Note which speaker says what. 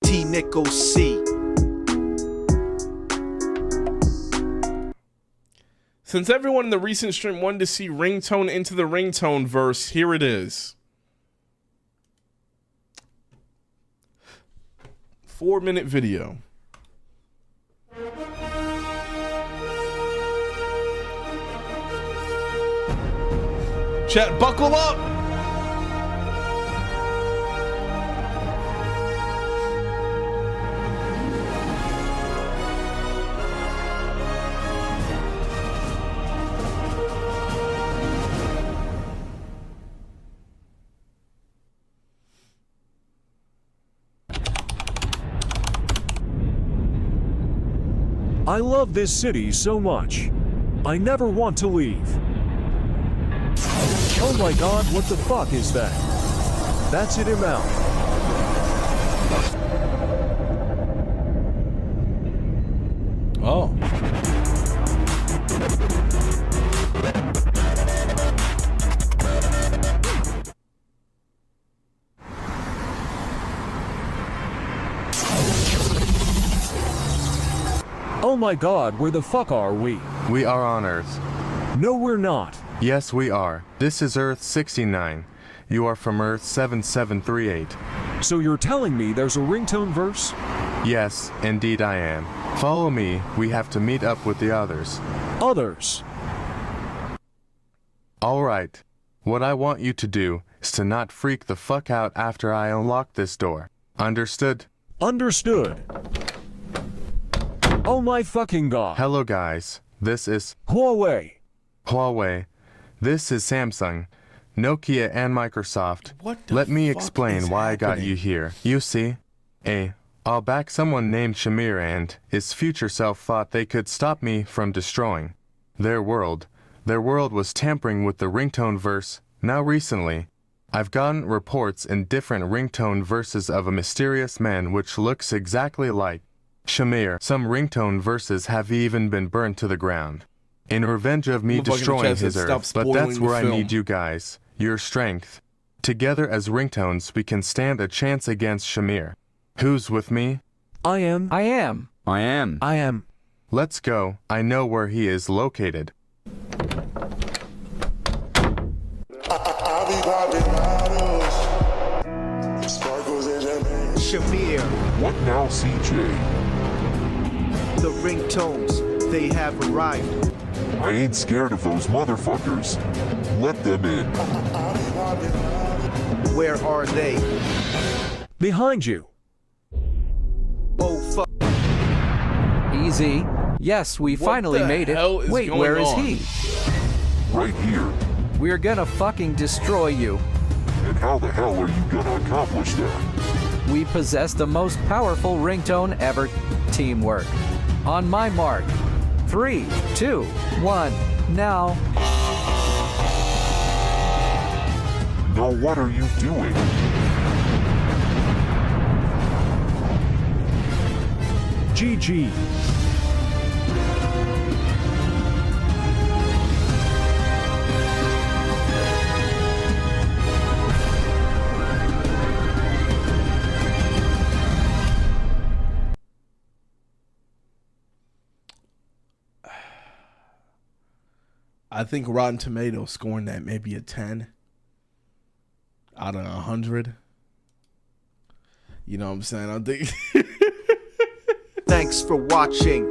Speaker 1: tnickelss.
Speaker 2: Since everyone in the recent stream wanted to see Ringtone into the Ringtone verse, here it is. 4-minute video. Chat, buckle up.
Speaker 3: I love this city so much. I never want to leave. Oh my god, what the fuck is that? That's it, him out.
Speaker 2: Oh.
Speaker 3: Oh my god, where the fuck are we?
Speaker 4: We are on Earth.
Speaker 3: No, we're not.
Speaker 4: Yes, we are. This is Earth 69. You are from Earth 7738.
Speaker 3: So you're telling me there's a ringtone verse?
Speaker 4: Yes, indeed I am. Follow me, we have to meet up with the others.
Speaker 3: Others?
Speaker 4: Alright. What I want you to do is to not freak the fuck out after I unlock this door. Understood?
Speaker 3: Understood. Oh my fucking god.
Speaker 4: Hello guys, this is
Speaker 3: Huawei.
Speaker 4: Huawei. This is Samsung, Nokia and Microsoft.
Speaker 2: What the
Speaker 4: Let me
Speaker 2: fuck
Speaker 4: explain
Speaker 2: is
Speaker 4: why I got
Speaker 2: happening?
Speaker 4: you here. You see, I'll back someone named Shamir and his future self thought they could stop me from destroying their world. Their world was tampering with the ringtone verse. Now recently, I've gotten reports in different ringtone verses of a mysterious man which looks exactly like Shamir. Some ringtone verses have even been burned to the ground in revenge of me destroying his Earth. But that's where I need you guys, your strength. Together as ringtones we can stand a chance against Shamir. Who's with me?
Speaker 3: I am.
Speaker 4: Let's go. I know where he is located.
Speaker 1: Shamir,
Speaker 5: What now, CJ?
Speaker 1: the ringtones, they have arrived.
Speaker 5: I ain't scared of those motherfuckers. Let them in.
Speaker 1: Where are they?
Speaker 3: Behind you.
Speaker 1: Oh fuck.
Speaker 6: Easy. Yes, we finally
Speaker 2: the
Speaker 6: made
Speaker 2: hell
Speaker 6: it.
Speaker 2: is
Speaker 6: Wait,
Speaker 2: going
Speaker 6: where is
Speaker 2: on?
Speaker 6: he?
Speaker 5: Right here.
Speaker 6: We're gonna fucking destroy you.
Speaker 5: And how the hell are you gonna accomplish that?
Speaker 6: We possess the most powerful ringtone ever. Teamwork. On my mark. 3, 2, 1, now.
Speaker 5: Now what are you doing?
Speaker 3: GG.
Speaker 2: I think Rotten Tomatoes scoring that maybe a 10 out of 100. You know what I'm saying? I think.
Speaker 1: Thanks for watching.